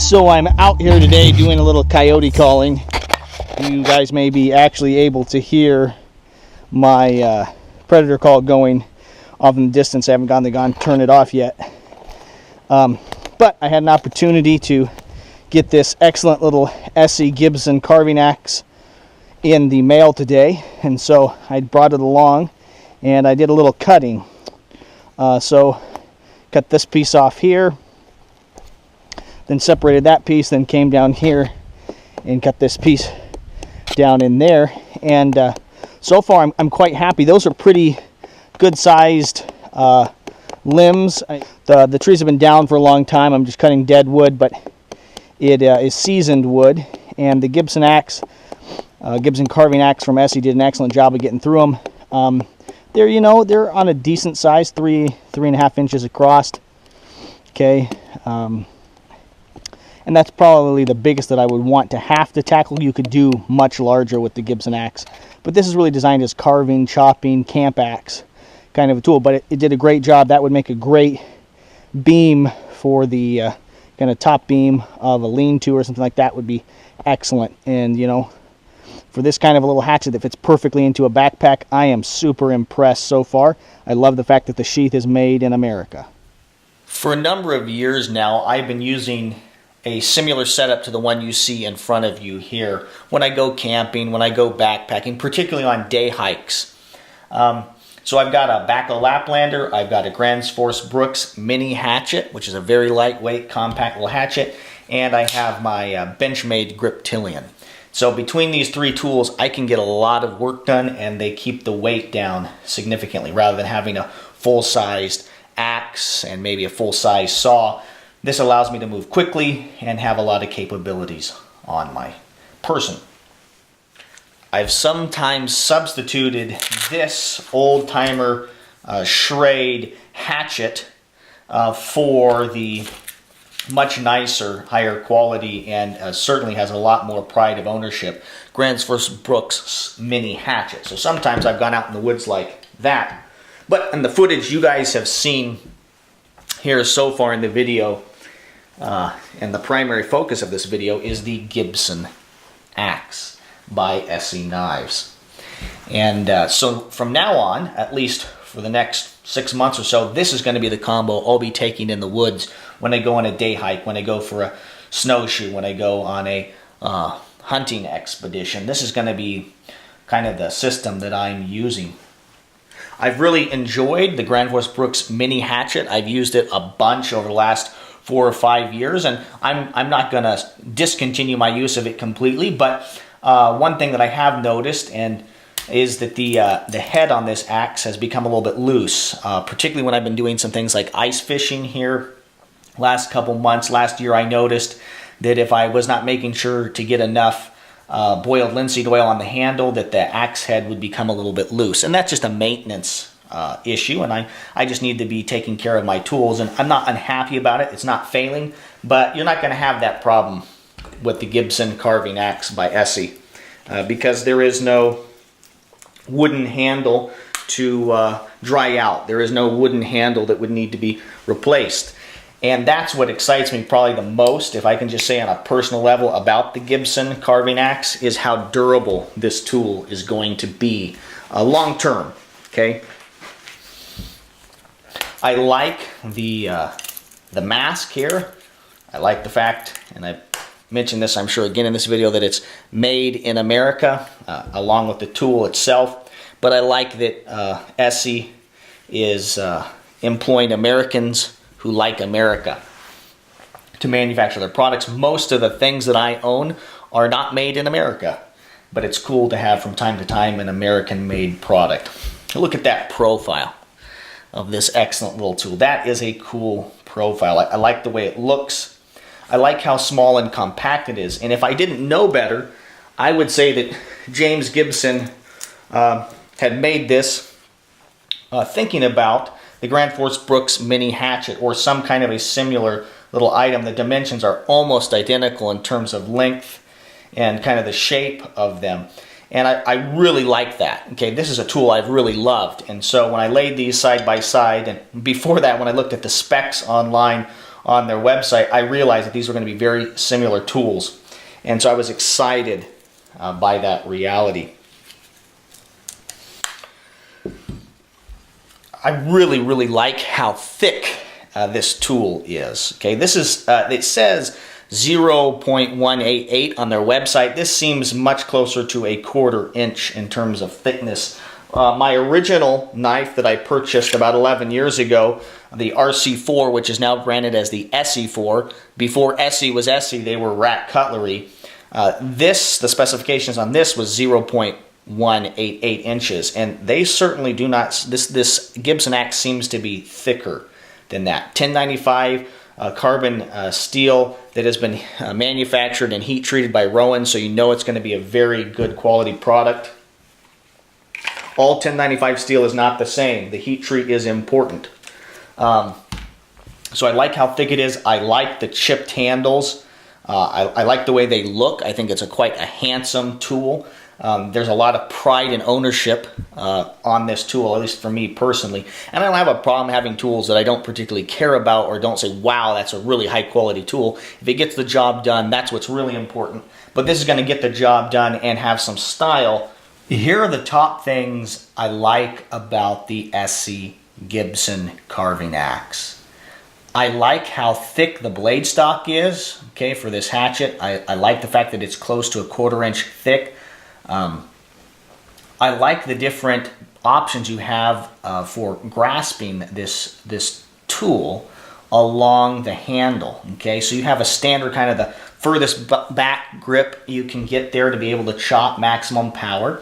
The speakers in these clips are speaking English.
So I'm out here today doing a little coyote calling. You guys may be actually able to hear my predator call going off in the distance. I haven't gone turn it off yet. But I had an opportunity to get this excellent little ESEE Gibson Carving Axe in the mail today, and so I brought it along and I did a little cutting. So cut this piece off here, then separated that piece, then came down here and cut this piece down in there, and so far I'm quite happy. Those are pretty good sized limbs. The trees have been down for a long time. I'm just cutting dead wood, but it is seasoned wood, and the Gibson axe, Gibson Carving Axe from ESEE, did an excellent job of getting through them. They're on a decent size, 3.5 inches across. Okay, and that's probably the biggest that I would want to have to tackle. You could do much larger with the Gibson axe, but this is really designed as carving, chopping, camp axe kind of a tool. But it did a great job. That would make a great beam for the kind of top beam of a lean-to or something like that. Would be excellent. And for this kind of a little hatchet that fits perfectly into a backpack, I am super impressed so far. I love the fact that the sheath is made in America. For a number of years now, I've been using a similar setup to the one you see in front of you here when I go camping, when I go backpacking, particularly on day hikes. So I've got a Baco Laplander, I've got a Grand Force Brooks mini hatchet, which is a very lightweight, compact little hatchet, and I have my Benchmade Griptilian. So between these three tools, I can get a lot of work done, and they keep the weight down significantly rather than having a full-sized axe and maybe a full-size saw. This allows me to move quickly and have a lot of capabilities on my person. I've sometimes substituted this old-timer Schrade hatchet for the much nicer, higher quality, and certainly has a lot more pride of ownership, Grand Force Brooks mini hatchet. So sometimes I've gone out in the woods like that. But in the footage you guys have seen here so far in the video, and the primary focus of this video is the Gibson axe by ESEE Knives. And so from now on, at least for the next 6 months or so, this is going to be the combo I'll be taking in the woods when I go on a day hike, when I go for a snowshoe, when I go on a hunting expedition. This is going to be kind of the system that I'm using. I've really enjoyed the Grand Force Brooks mini hatchet. I've used it a bunch over the last 4 or 5 years, and I'm not going to discontinue my use of it completely, but one thing that I have noticed is that the head on this axe has become a little bit loose, particularly when I've been doing some things like ice fishing here last couple months. Last year I noticed that if I was not making sure to get enough boiled linseed oil on the handle, that the axe head would become a little bit loose. And that's just a maintenance issue, and I just need to be taking care of my tools, and I'm not unhappy about it. It's not failing, but you're not going to have that problem with the Gibson Carving Axe by ESEE because there is no wooden handle to dry out. There is no wooden handle that would need to be replaced. And that's what excites me probably the most, if I can just say on a personal level, about the Gibson Carving Axe, is how durable this tool is going to be long term. Okay, I like the mask here. I like the fact, and I mentioned this I'm sure again in this video, that it's made in America along with the tool itself. But I like that ESEE is employing Americans who like America to manufacture their products. Most of the things that I own are not made in America, but it's cool to have from time to time an American-made product. Look at that profile of this excellent little tool. That is a cool profile. I like the way it looks. I like how small and compact it is. And if I didn't know better, I would say that James Gibson had made this thinking about the Grand Force Brooks mini hatchet or some kind of a similar little item. The dimensions are almost identical in terms of length and kind of the shape of them. And I really like that. Okay, this is a tool I've really loved. And so when I laid these side by side, and before that when I looked at the specs online on their website, I realized that these were going to be very similar tools. And so I was excited by that reality. I really, really like how thick this tool is. Okay, this is, it says 0.188 on their website. This seems much closer to a 1/4 inch in terms of thickness. My original knife that I purchased about 11 years ago, the RC4, which is now branded as the ESEE4. Before ESEE was ESEE, they were rat cutlery. The specifications on this was 0.188 inches, and they certainly do not, this Gibson Axe seems to be thicker than that. 1095 carbon steel that has been manufactured and heat treated by Rowan, so you know it's going to be a very good quality product. All 1095 steel is not the same. The heat treat is important. So I like how thick it is. I like the chipped handles. I like the way they look. I think it's quite a handsome tool. There's a lot of pride and ownership on this tool, at least for me personally. And I don't have a problem having tools that I don't particularly care about or don't say, wow, that's a really high quality tool. If it gets the job done, that's what's really important. But this is going to get the job done and have some style. Here are the top things I like about the ESEE Gibson Carving Axe. I like how thick the blade stock is, okay, for this hatchet. I like the fact that it's close to a 1/4 inch thick. I like the different options you have for grasping this tool along the handle, okay? So you have a standard kind of the furthest back grip you can get there to be able to chop maximum power.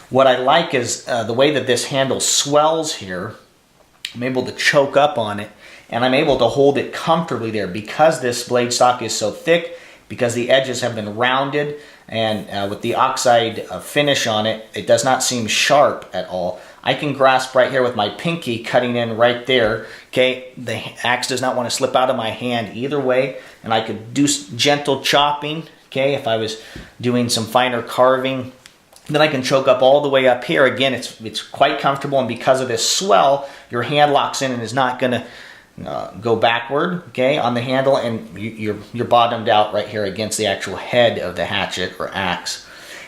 What I like is the way that this handle swells here. I'm able to choke up on it, and I'm able to hold it comfortably there because this blade stock is so thick, because the edges have been rounded, and with the oxide finish on it, it does not seem sharp at all. I can grasp right here with my pinky cutting in right there. Okay, the axe does not want to slip out of my hand either way, and I could do gentle chopping. Okay, if I was doing some finer carving, then I can choke up all the way up here. Again, it's quite comfortable, and because of this swell, your hand locks in and is not going to go backward, okay, on the handle, and you're bottomed out right here against the actual head of the hatchet or axe,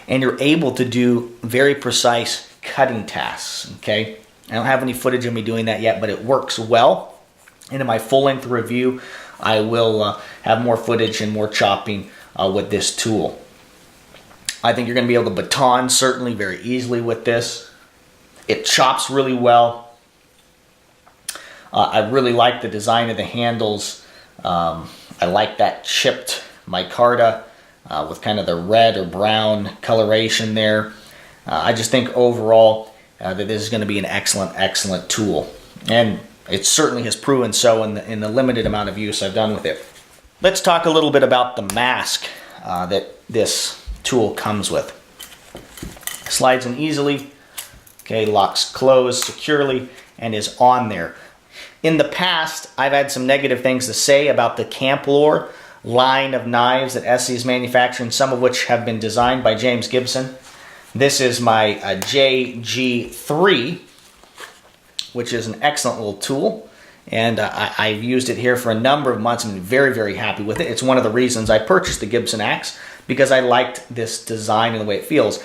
and you're able to do very precise cutting tasks. Okay, I don't have any footage of me doing that yet, but it works well. And in my full-length review, I will have more footage and more chopping with this tool. I think you're going to be able to baton certainly very easily with this. It chops really well. I really like the design of the handles. I like that chipped micarta with kind of the red or brown coloration there. I just think overall that this is going to be an excellent, excellent tool. And it certainly has proven so in the limited amount of use I've done with it. Let's talk a little bit about the mask that this tool comes with. Slides in easily, okay, locks closed securely, and is on there. In the past, I've had some negative things to say about the Camp Lore line of knives that ESEE is manufacturing, some of which have been designed by James Gibson. This is my JG3, which is an excellent little tool, and I've used it here for a number of months. I'm very, very happy with it. It's one of the reasons I purchased the Gibson Axe, because I liked this design and the way it feels.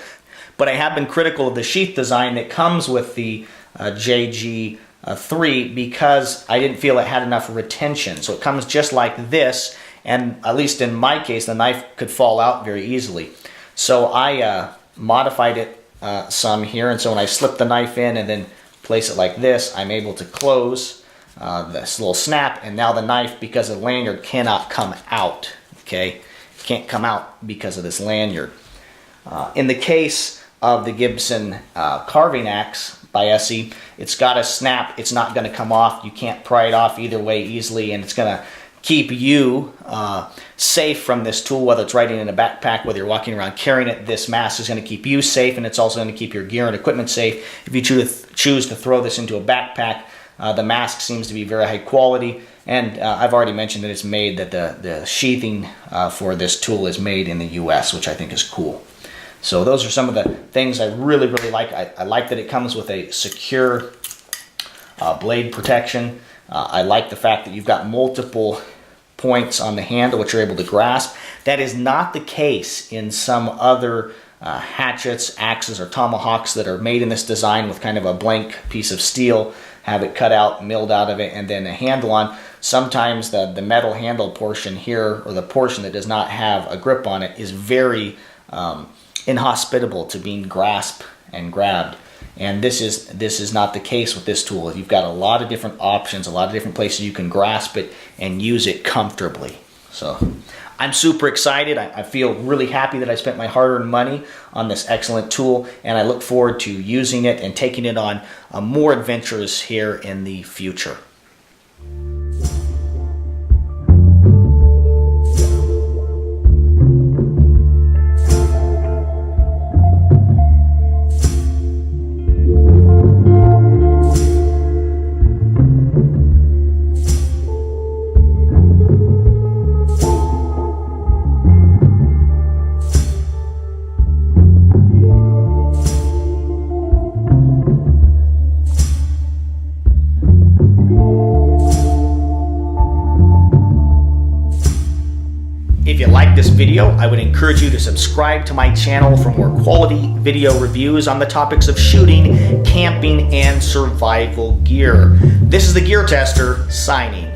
But I have been critical of the sheath design that comes with the JG3 because I didn't feel it had enough retention. So it comes just like this, and at least in my case, the knife could fall out very easily. So I modified it some here, and so when I slip the knife in and then place it like this, I'm able to close this little snap, and now the knife, because of the lanyard, cannot come out. Okay, can't come out because of this lanyard. In the case of the Gibson Carving Axe by ESEE, it's got a snap. It's not going to come off. You can't pry it off either way easily, and it's going to keep you safe from this tool, whether it's riding in a backpack, whether you're walking around carrying it. This mask is going to keep you safe, and it's also going to keep your gear and equipment safe. If you choose to throw this into a backpack, the mask seems to be very high quality, and I've already mentioned that it's made, that the sheathing for this tool is made in the US, which I think is cool. So those are some of the things I really, really like. I like that it comes with a secure blade protection. I like the fact that you've got multiple points on the handle which you're able to grasp. That is not the case in some other hatchets, axes, or tomahawks that are made in this design with kind of a blank piece of steel, have it cut out, milled out of it, and then a handle on. Sometimes the metal handle portion here, or the portion that does not have a grip on it, is very inhospitable to being grasped and grabbed. And this is not the case with this tool. You've got a lot of different options, a lot of different places you can grasp it and use it comfortably. So I'm super excited. I feel really happy that I spent my hard-earned money on this excellent tool, and I look forward to using it and taking it on more adventures here in the future. If you like this video, I would encourage you to subscribe to my channel for more quality video reviews on the topics of shooting, camping, and survival gear. This is the Gear Tester, signing